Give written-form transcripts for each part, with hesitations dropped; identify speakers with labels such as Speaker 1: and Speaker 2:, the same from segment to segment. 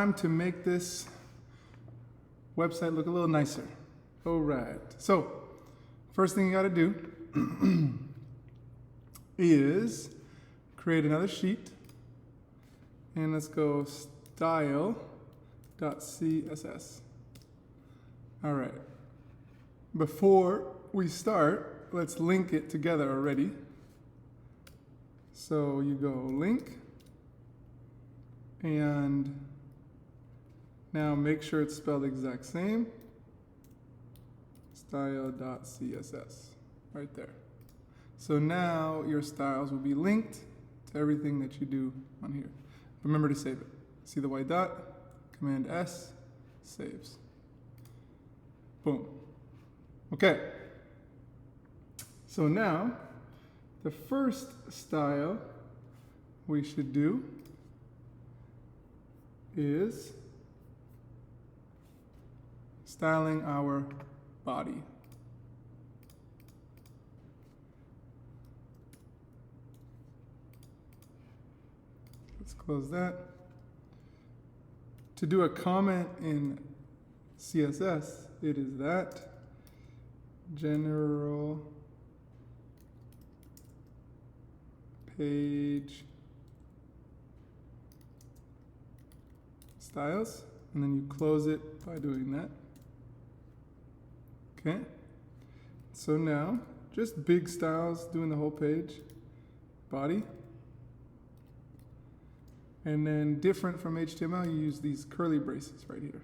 Speaker 1: time to make this website look a little nicer. All right. So, first thing you got to do is create another sheet. And let's go style.css. All right. Before we start, let's link it together already. So you go link, and now make sure it's spelled the exact same. Style.css, right there. So now your styles will be linked to everything that you do on here. Remember to save it. See the white dot? Command S, saves. Boom. Okay. So now, the first style we should do is styling our body. Let's close that. To do a comment in CSS, it is that general page styles, and then you close it by doing that. Okay, so now just big styles doing the whole page, body, and then different from HTML, you use these curly braces right here.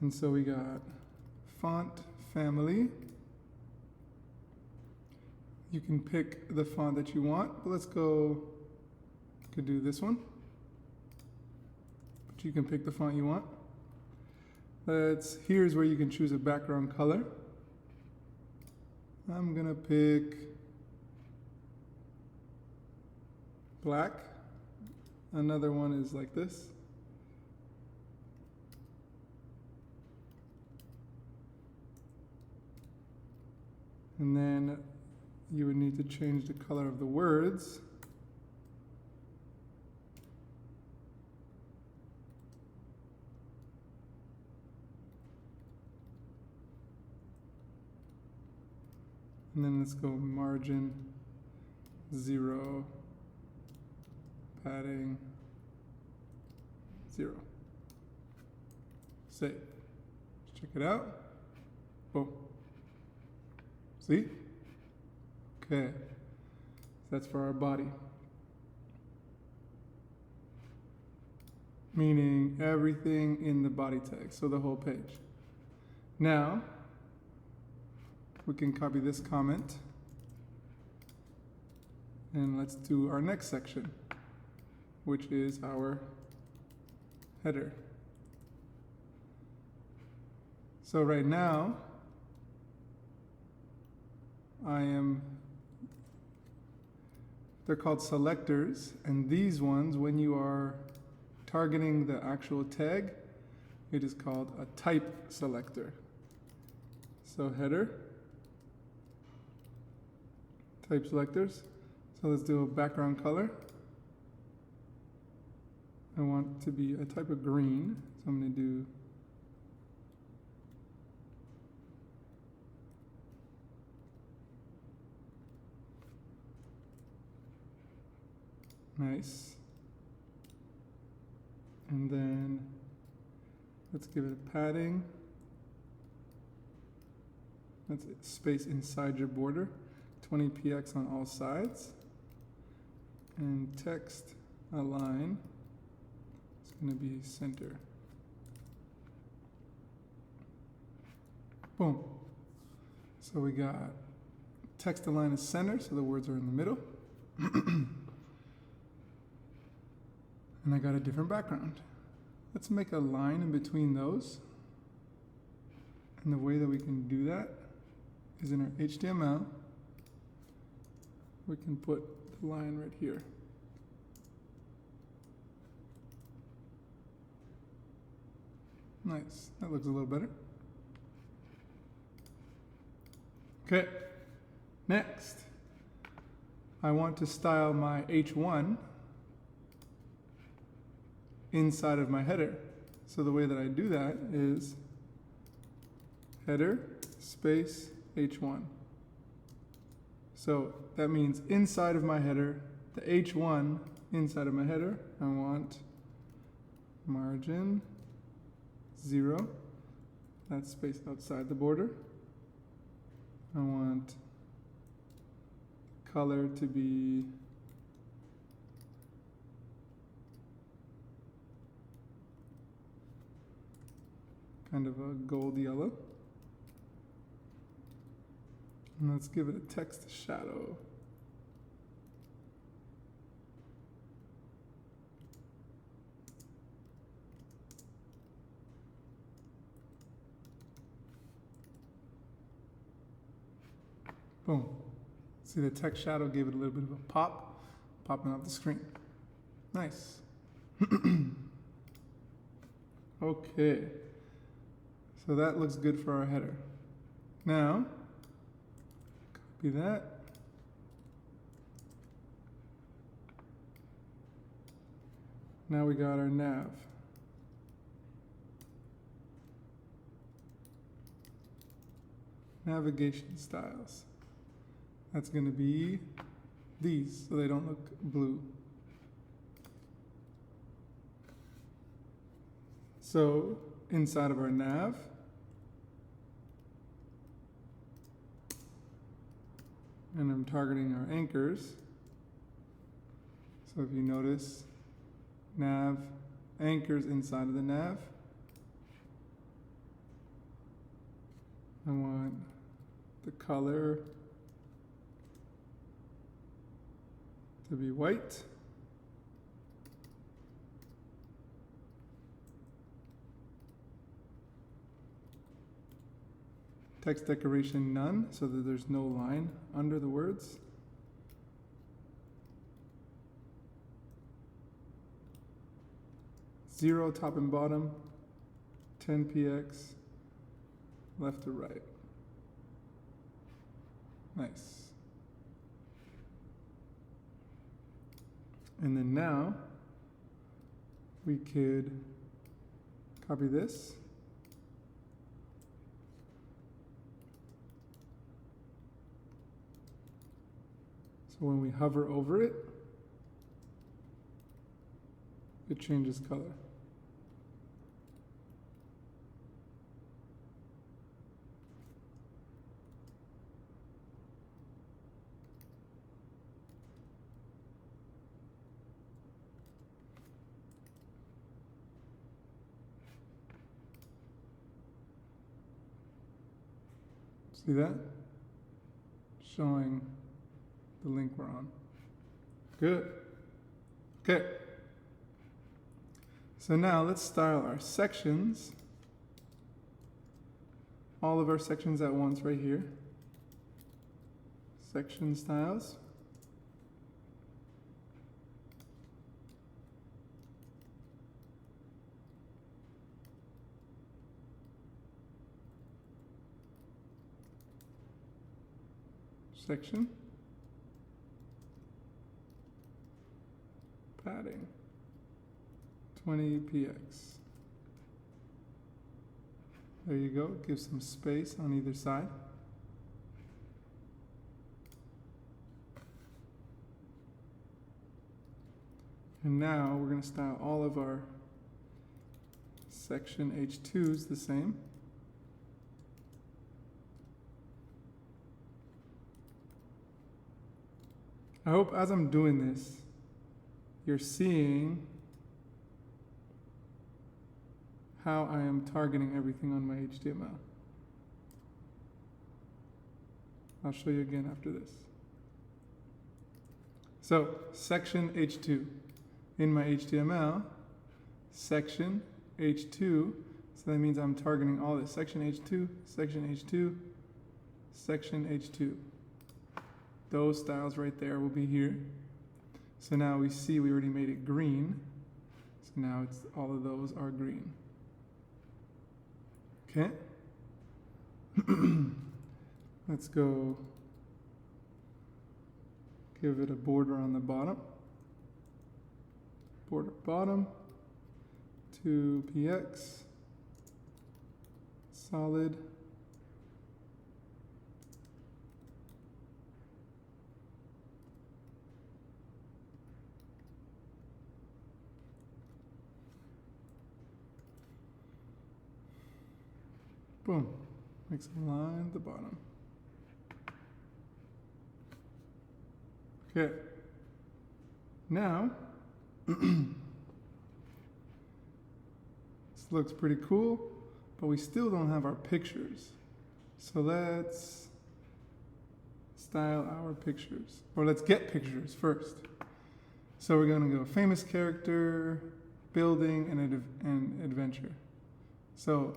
Speaker 1: And so we got font family. You can pick the font that you want, but let's go, you could do this one. But you can pick the font you want. Here's where you can choose a background color. I'm gonna pick black. Another one is like this. And then you would need to change the color of the words. And then let's go margin 0, padding 0. Save. Let's check it out. Boom. See? Okay. That's for our body. Meaning everything in the body tag, so the whole page. Now, we can copy this comment, and let's do our next section, which is our header. So right now, they're called selectors, and these ones, when you are targeting the actual tag, it is called a type selector. So header, type selectors. So let's do a background color. I want it to be a type of green, so I'm going to do nice. And then let's give it a padding. That's space inside your border. 20 px on all sides. And text align is going to be center. Boom. So we got text align is center, so the words are in the middle. And I got a different background. Let's make a line in between those. And the way that we can do that is in our HTML. We can put the line right here. Nice, that looks a little better. Okay, next, I want to style my H1 inside of my header. So the way that I do that is header space h1. So that means inside of my header, the h1 inside of my header, I want margin 0. That's space outside the border. I want color to be kind of a gold yellow. And let's give it a text shadow. Boom. See, the text shadow gave it a little bit of a pop, popping off the screen. Nice. Okay. So that looks good for our header. Now, copy that. Now we got our nav. Navigation styles. That's going to be these, so they don't look blue. So inside of our nav, and I'm targeting our anchors. So if you notice, nav, anchors inside of the nav. I want the color to be white. Text decoration none, so that there's no line under the words. Zero top and bottom, 10px, left to right. Nice. And then now we could copy this. So when we hover over it, it changes color. See that? Showing the link we're on. Good. Okay. So now let's style our sections. All of our sections at once right here. Section styles. Section. Padding. 20px. There you go. Give some space on either side. And now we're going to style all of our section H2s the same. I hope as I'm doing this, you're seeing how I am targeting everything on my HTML. I'll show you again after this. So, section H2. In my HTML, section H2, so that means I'm targeting all this. Section H2, section H2, section H2. Those styles right there will be here. So now we see we already made it green. So now it's all of those are green. Okay. Let's go give it a border on the bottom. Border bottom. 2px, solid, boom, makes a line at the bottom. Okay, now this looks pretty cool, but we still don't have our pictures. So let's style our pictures, or let's get pictures first. So we're going to go famous character, building, and adventure. So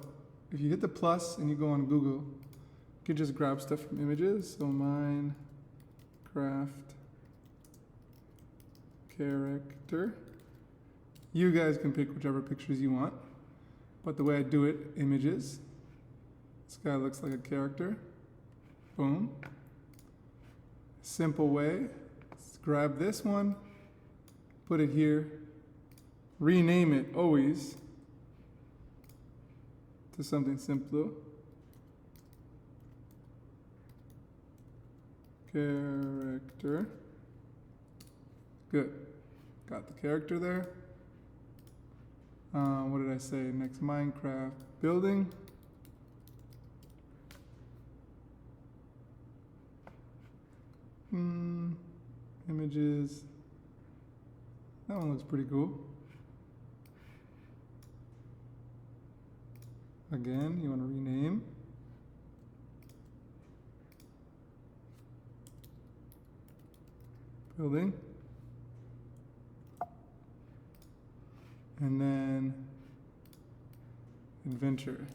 Speaker 1: if you hit the plus and you go on Google, you can just grab stuff from images. So Minecraft character. You guys can pick whichever pictures you want, but the way I do it, images. This guy looks like a character. Boom. Simple way. Let's grab this one, put it here, rename it always to something simpler. Character. Good. Got the character there. What did I say? Next, Minecraft building. Images. That one looks pretty cool. Again, you want to rename. Building. And then adventure.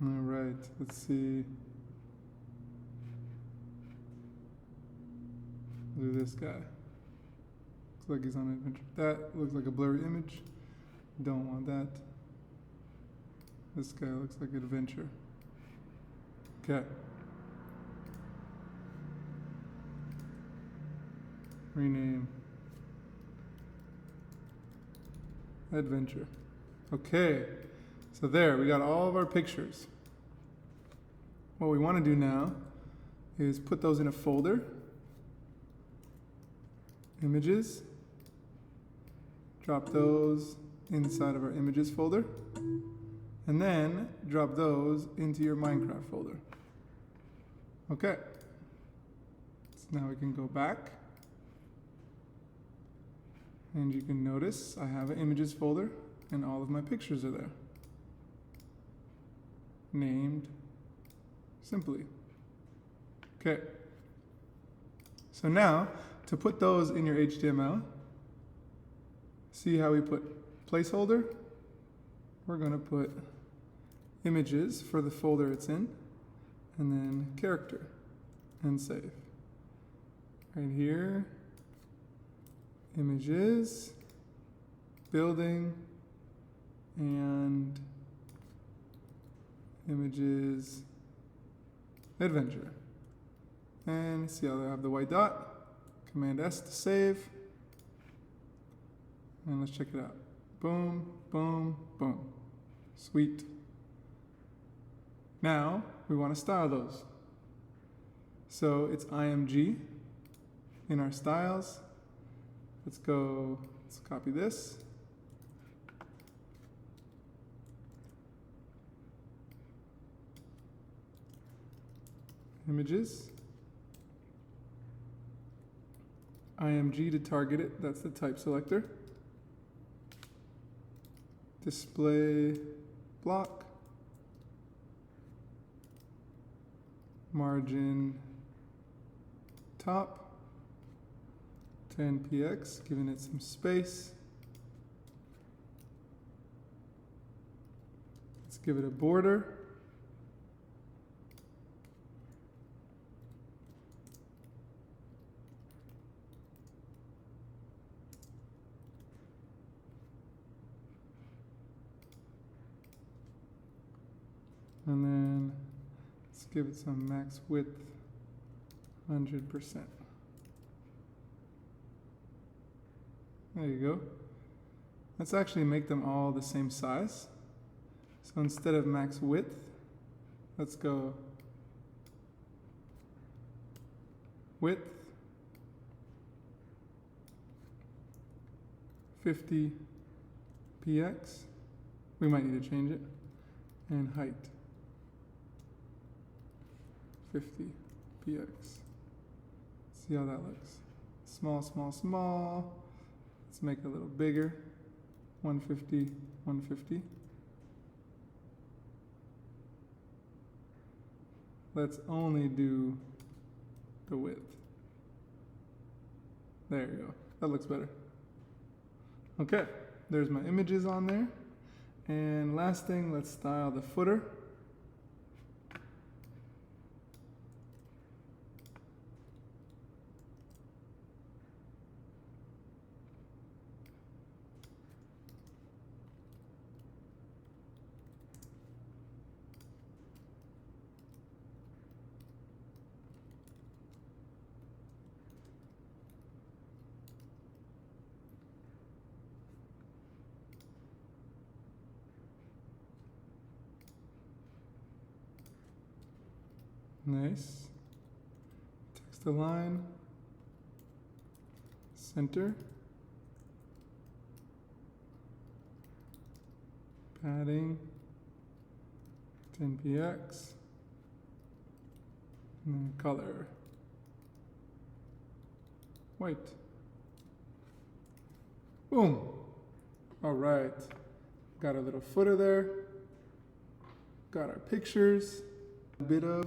Speaker 1: All right, let's see. Do this guy. Looks like he's on an adventure. That looks like a blurry image. Don't want that. This guy looks like adventure. Okay. Rename. Adventure. Okay. So there, we got all of our pictures. What we want to do now is put those in a folder. Images. Drop those inside of our images folder. And then drop those into your Minecraft folder. Okay. So now we can go back. And you can notice I have an images folder and all of my pictures are there. Named simply. Okay. So now, to put those in your HTML, see how we put placeholder? We're going to put images for the folder it's in, and then character, and save. Right here, images, building, and images, adventure. And see how I have the white dot? Command S to save. And let's check it out. Boom, boom, boom. Sweet. Now, we want to style those. So it's IMG in our styles. Let's copy this. Images. IMG to target it, that's the type selector. Display block. Margin top. 10px, giving it some space. Let's give it a border. And then let's give it some max width, 100%. There you go. Let's actually make them all the same size. So instead of max width, let's go width 50 px. We might need to change it. And height 50 px. See how that looks. Small, small, small. Let's make it a little bigger. 150, 150. Let's only do the width. There you go. That looks better. Okay, there's my images on there. And last thing, let's style the footer. Nice. Text align. Center. Padding. 10px. And then color. White. Boom. All right. Got a little footer there. Got our pictures. A bit of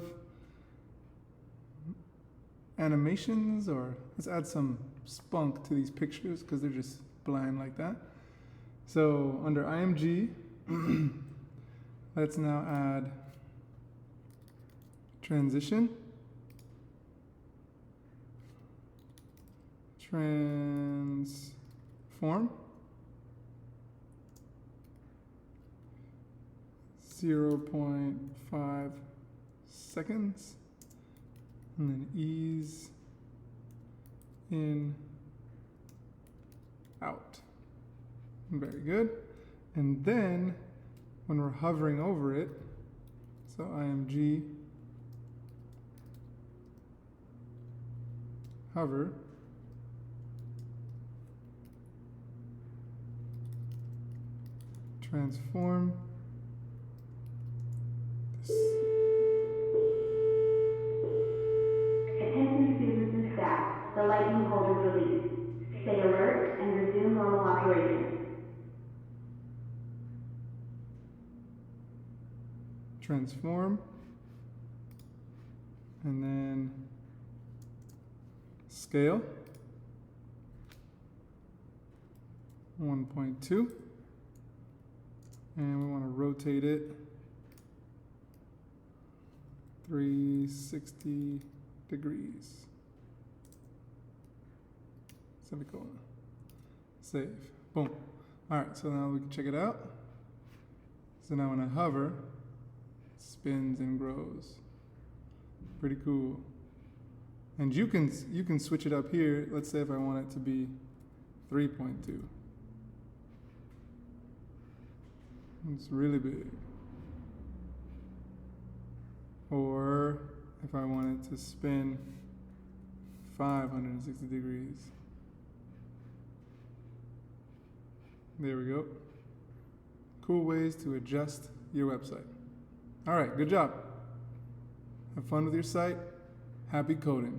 Speaker 1: animations, or let's add some spunk to these pictures because they're just bland like that. So under IMG, let's now add transition, transform, 0.5 seconds. And then ease in, out. Very good. And then when we're hovering over it, so IMG hover, transform this.
Speaker 2: The lightning bolt is released. Stay alert and resume normal operation.
Speaker 1: Transform. And then scale. 1.2. And we want to rotate it 360 degrees. Semicolon. Save. Boom. All right, so now we can check it out. So now when I hover, it spins and grows. Pretty cool. And you can switch it up here. Let's say if I want it to be 3.2. It's really big. Or if I want it to spin 560 degrees. There we go. Cool ways to adjust your website. All right, good job. Have fun with your site. Happy coding.